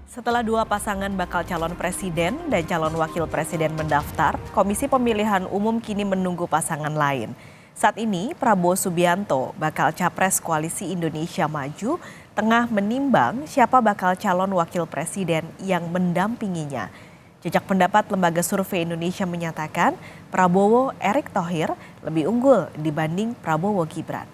Setelah dua pasangan bakal calon presiden dan calon wakil presiden mendaftar, Komisi Pemilihan Umum kini menunggu pasangan lain. Saat ini, Prabowo Subianto, bakal capres Koalisi Indonesia Maju, tengah menimbang siapa bakal calon wakil presiden yang mendampinginya. Jejak pendapat Lembaga Survei Indonesia menyatakan Prabowo Erick Thohir lebih unggul dibanding Prabowo Gibran.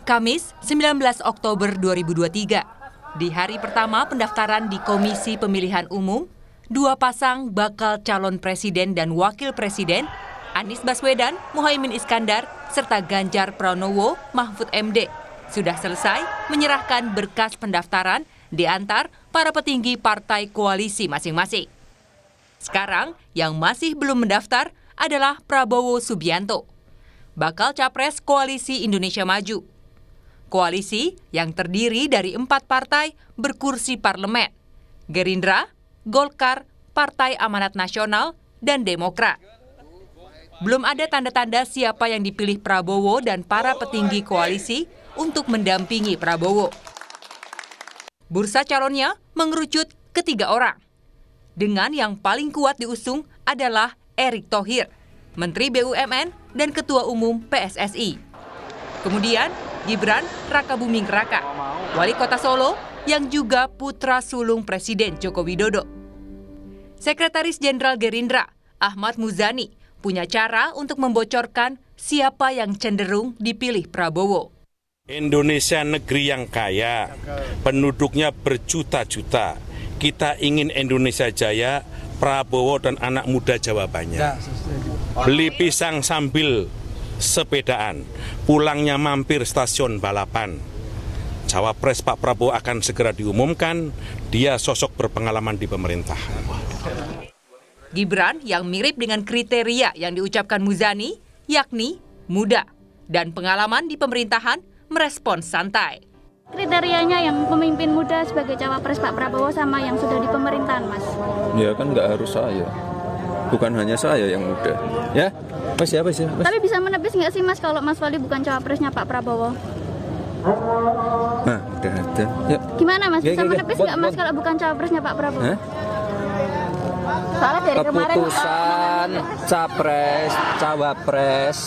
Kamis, 19 Oktober 2023. Di hari pertama pendaftaran di Komisi Pemilihan Umum, dua pasang bakal calon presiden dan wakil presiden, Anies Baswedan, Muhaimin Iskandar, serta Ganjar Pranowo, Mahfud MD, sudah selesai menyerahkan berkas pendaftaran diantar para petinggi partai koalisi masing-masing. Sekarang yang masih belum mendaftar adalah Prabowo Subianto, bakal capres Koalisi Indonesia Maju. Koalisi yang terdiri dari 4 partai berkursi parlemen, Gerindra, Golkar, Partai Amanat Nasional, dan Demokrat. Belum ada tanda-tanda siapa yang dipilih Prabowo dan para petinggi koalisi untuk mendampingi Prabowo. Bursa calonnya mengerucut ke 3 orang. Dengan yang paling kuat diusung adalah Erick Thohir, Menteri BUMN dan Ketua Umum PSSI. Kemudian Gibran Rakabuming Raka, Wali Kota Solo yang juga putra sulung Presiden Joko Widodo. Sekretaris Jenderal Gerindra, Ahmad Muzani, punya cara untuk membocorkan siapa yang cenderung dipilih Prabowo. Indonesia negeri yang kaya, penduduknya berjuta-juta. Kita ingin Indonesia jaya, Prabowo dan anak muda jawabannya. Beli pisang sambil sepedaan, pulangnya mampir stasiun balapan. Cawapres Pak Prabowo akan segera diumumkan, dia sosok berpengalaman di pemerintah. Gibran yang mirip dengan kriteria yang diucapkan Muzani, yakni muda dan pengalaman di pemerintahan, merespons santai. Kriterianya yang pemimpin muda sebagai cawapres Pak Prabowo sama yang sudah di pemerintahan, Mas? Ya kan nggak harus saya, bukan hanya saya yang muda, ya. Mas. Tapi bisa menepis nggak sih, Mas, kalau Mas Wali bukan cawapresnya Pak Prabowo? Nah, udah ada. Yuk. Gimana, Mas? Bisa menepis nggak, Mas, kalau bukan cawapresnya Pak Prabowo? Hah? Soalnya dari Keputusan capres, cawapres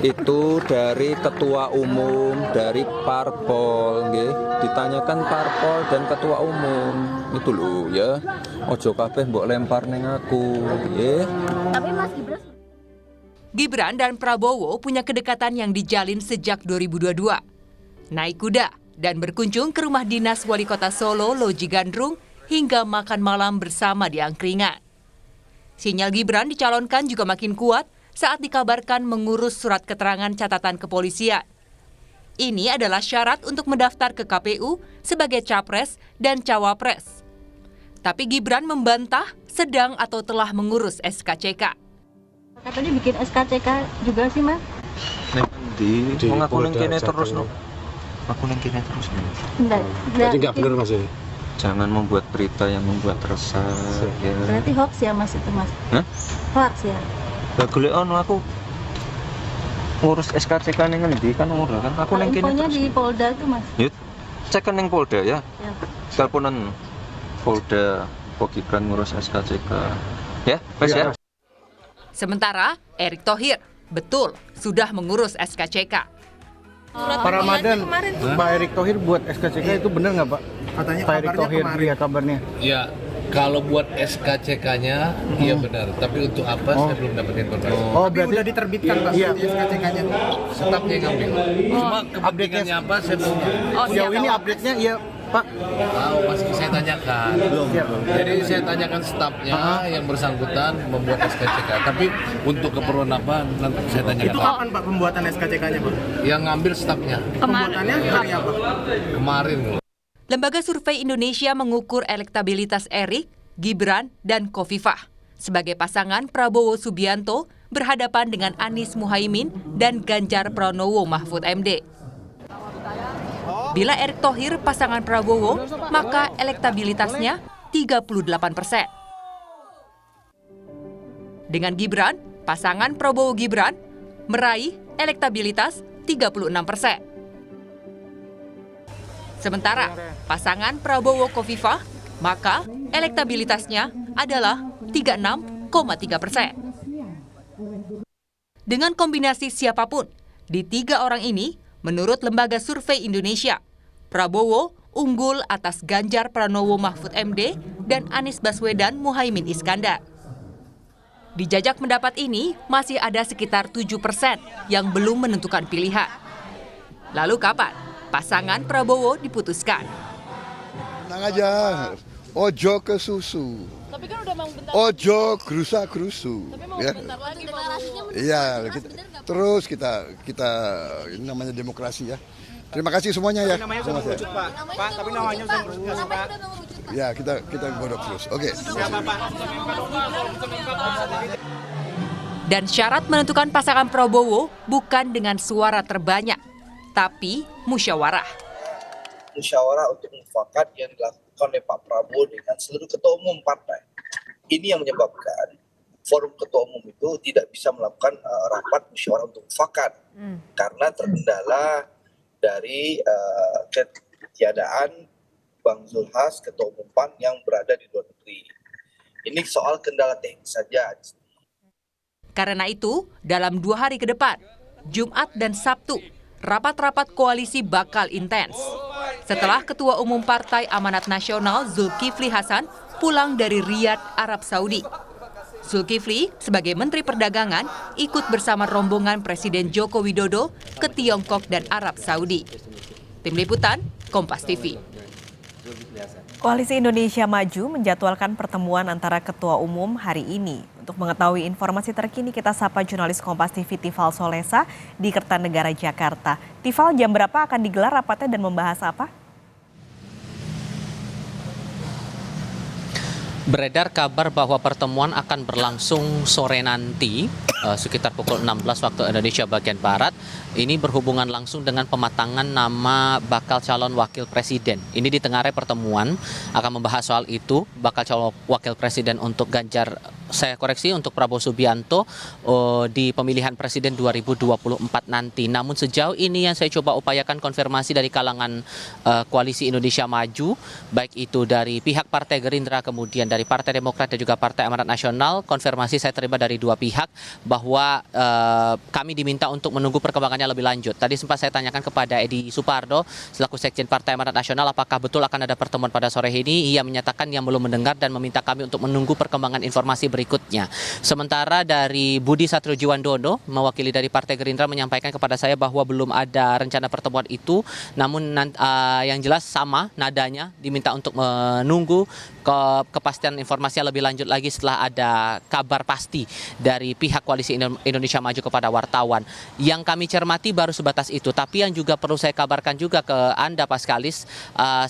itu dari ketua umum, dari parpol, nggih. Ditanyakan parpol dan ketua umum. Itu loh ya. Ojo kabeh mbok lempar ning aku, nggih. Tapi Mas Gibran dan Prabowo punya kedekatan yang dijalin sejak 2022. Naik kuda dan berkunjung ke rumah dinas Wali Kota Solo, Loji Gandrung, hingga makan malam bersama di angkringan. Sinyal Gibran dicalonkan juga makin kuat saat dikabarkan mengurus surat keterangan catatan kepolisian. Ini adalah syarat untuk mendaftar ke KPU sebagai capres dan cawapres. Tapi Gibran membantah sedang atau telah mengurus SKCK. katanya bikin SKCK juga sih, Mas? Di ngaku ning kene terus no. Aku ning kene terus. Jadi nggak benar Mas ini. Jangan membuat berita yang membuat resah. Ya. Berarti hoax ya, Mas, itu, Mas? Hah? Hoax ya? Lah golek ono aku ngurus SKCK ning ngendi kan ora kan. Aku ning kene. Infonya di Polda tuh, Mas. Yuk, cek ning Polda ya. Ya. Teleponan Polda Pak Gibran ngurus SKCK. Ya, wes ya. Sementara Erick Thohir betul sudah mengurus SKCK. Pak Ramadan, Pak Erick Thohir buat SKCK itu benar nggak Pak? Katanya Pak Erick Thohir, iya kabarnya. Ya, kalau buat SKCK-nya, iya benar. Tapi untuk apa saya belum dapat informasi. Oh, berarti udah diterbitkan Pak, iya. SKCK-nya. Stafnya ngambil. Cuma kepentingannya apa saya belum tahu. Sejauh ini update-nya iya Pak. Tahu, masih saya tanyakan. Jadi saya tanyakan stafnya yang bersangkutan membuat SKCK. Tapi untuk keperluan apa nanti saya tanyakan. Itu kapan Pak pembuatan SKCK-nya Pak? Yang ngambil stafnya. Pembuatannya hari apa? Kemarin. Lembaga Survei Indonesia mengukur elektabilitas Erick, Gibran, dan Khofifah sebagai pasangan Prabowo Subianto berhadapan dengan Anies Muhaimin dan Ganjar Pranowo Mahfud MD. Bila Erick Thohir pasangan Prabowo, maka elektabilitasnya 38%. Dengan Gibran, pasangan Prabowo Gibran meraih elektabilitas 36%. Sementara pasangan Prabowo Khofifah, maka elektabilitasnya adalah 36,3%. Dengan kombinasi siapapun, di 3 orang ini, menurut Lembaga Survei Indonesia, Prabowo unggul atas Ganjar Pranowo Mahfud MD dan Anies Baswedan Muhaimin Iskandar. Di jajak pendapat ini, masih ada sekitar 7% yang belum menentukan pilihan. Lalu kapan pasangan Prabowo diputuskan? Tenang aja, ojo ke susu. Tapi kan udah mau bentar. Ojo gerusa-gerusu. Tapi mau Ya. bentar lagi mau. Iya, terus kita ini namanya demokrasi ya. Terima kasih semuanya ya. Namanya sudah mengerucut, Pak. Pak, tapi namanya sudah mengerucut, Pak. Ya, kita godok terus. Oke. Dan syarat menentukan pasangan Prabowo bukan dengan suara terbanyak, tapi musyawarah. Musyawarah untuk mufakat yang dilakukan oleh Pak Prabowo dengan seluruh ketua umum partai. Ini yang menyebabkan forum ketua umum itu tidak bisa melakukan rapat musyawarah untuk mufakat karena terkendala dari ketiadaan Bang Zulhas, ketua umum PAN yang berada di luar negeri. Ini soal kendala teknis saja. Karena itu, dalam 2 hari ke depan, Jumat dan Sabtu, rapat-rapat koalisi bakal intens. Setelah Ketua Umum Partai Amanat Nasional Zulkifli Hasan pulang dari Riyadh, Arab Saudi. Zulkifli sebagai Menteri Perdagangan ikut bersama rombongan Presiden Joko Widodo ke Tiongkok dan Arab Saudi. Tim Liputan, Kompas TV. Koalisi Indonesia Maju menjadwalkan pertemuan antara Ketua Umum hari ini. Untuk mengetahui informasi terkini, kita sapa jurnalis Kompas TV Tifal Solesa di Kertanegara, Jakarta. Tifal, jam berapa akan digelar rapatnya dan membahas apa? Beredar kabar bahwa pertemuan akan berlangsung sore nanti, sekitar pukul 16 waktu Indonesia bagian Barat. Ini berhubungan langsung dengan pematangan nama bakal calon wakil presiden. Ini di tengah pertemuan akan membahas soal itu, bakal calon wakil presiden untuk Ganjar, saya koreksi, untuk Prabowo Subianto di pemilihan presiden 2024 nanti. Namun sejauh ini yang saya coba upayakan konfirmasi dari kalangan Koalisi Indonesia Maju, baik itu dari pihak Partai Gerindra, kemudian dari Partai Demokrat dan juga Partai Amanat Nasional, konfirmasi saya terima dari 2 pihak bahwa kami diminta untuk menunggu perkembangannya lebih lanjut. Tadi sempat saya tanyakan kepada Edi Supardo selaku Sekjen Partai Amanat Nasional apakah betul akan ada pertemuan pada sore ini. Ia menyatakan yang belum mendengar dan meminta kami untuk menunggu perkembangan informasi berikutnya. Sementara dari Budi Satriojiwandono mewakili dari Partai Gerindra menyampaikan kepada saya bahwa belum ada rencana pertemuan itu, namun yang jelas sama nadanya, diminta untuk menunggu kepastian informasi lebih lanjut lagi setelah ada kabar pasti dari pihak Koalisi Indonesia Maju kepada wartawan. Yang kami cermati baru sebatas itu, tapi yang juga perlu saya kabarkan juga ke Anda Paskalis,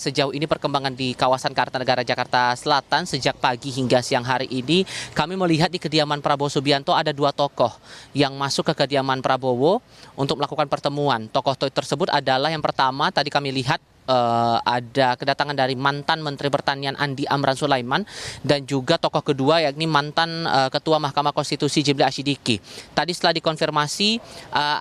sejauh ini perkembangan di kawasan Kertanegara Jakarta Selatan sejak pagi hingga siang hari ini, kami melihat di kediaman Prabowo Subianto ada 2 tokoh yang masuk ke kediaman Prabowo untuk melakukan pertemuan. Tokoh tersebut adalah yang pertama, tadi kami lihat ada kedatangan dari mantan Menteri Pertanian Andi Amran Sulaiman dan juga tokoh kedua yakni mantan Ketua Mahkamah Konstitusi Jimli Asyidiki. Tadi setelah dikonfirmasi,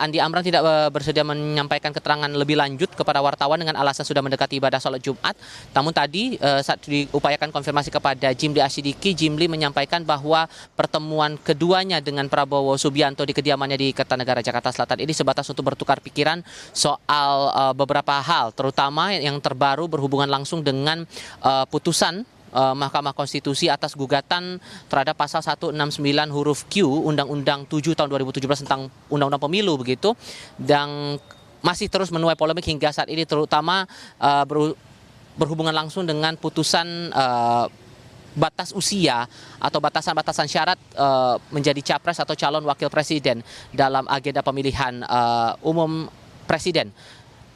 Andi Amran tidak bersedia menyampaikan keterangan lebih lanjut kepada wartawan dengan alasan sudah mendekati ibadah sholat Jumat. Namun tadi saat diupayakan konfirmasi kepada Jimli Asyidiki, Jimli menyampaikan bahwa pertemuan keduanya dengan Prabowo Subianto di kediamannya di Kertanegara Jakarta Selatan ini sebatas untuk bertukar pikiran soal beberapa hal, terutama yang terbaru berhubungan langsung dengan putusan Mahkamah Konstitusi atas gugatan terhadap pasal 169 huruf Q Undang-Undang 7 tahun 2017 tentang Undang-Undang Pemilu begitu, dan masih terus menuai polemik hingga saat ini, terutama berhubungan langsung dengan putusan batas usia atau batasan-batasan syarat menjadi capres atau calon wakil presiden dalam agenda pemilihan umum presiden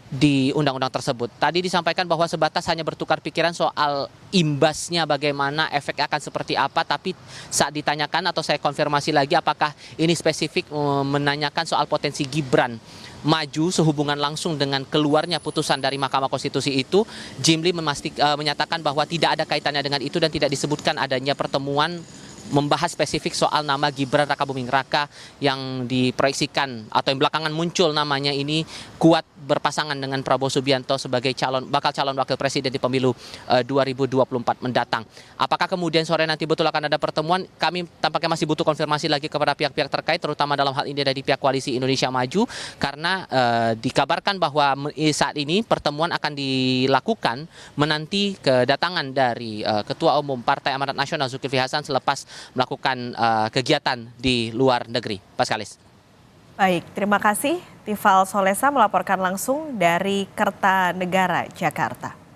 di undang-undang tersebut. Tadi disampaikan bahwa sebatas hanya bertukar pikiran soal imbasnya bagaimana, efeknya akan seperti apa, tapi saat ditanyakan atau saya konfirmasi lagi apakah ini spesifik menanyakan soal potensi Gibran maju sehubungan langsung dengan keluarnya putusan dari Mahkamah Konstitusi itu, Jimli menyatakan bahwa tidak ada kaitannya dengan itu dan tidak disebutkan adanya pertemuan membahas spesifik soal nama Gibran Rakabuming Raka yang diproyeksikan atau yang belakangan muncul namanya ini kuat berpasangan dengan Prabowo Subianto sebagai bakal calon wakil presiden di pemilu 2024 mendatang. Apakah kemudian sore nanti betul akan ada pertemuan? Kami tampaknya masih butuh konfirmasi lagi kepada pihak-pihak terkait, terutama dalam hal ini dari pihak Koalisi Indonesia Maju, karena dikabarkan bahwa saat ini pertemuan akan dilakukan menanti kedatangan dari Ketua Umum Partai Amanat Nasional Zulkifli Hasan selepas melakukan kegiatan di luar negeri. Paskalis. Baik, terima kasih. Tifal Solesa melaporkan langsung dari Kertanegara, Jakarta.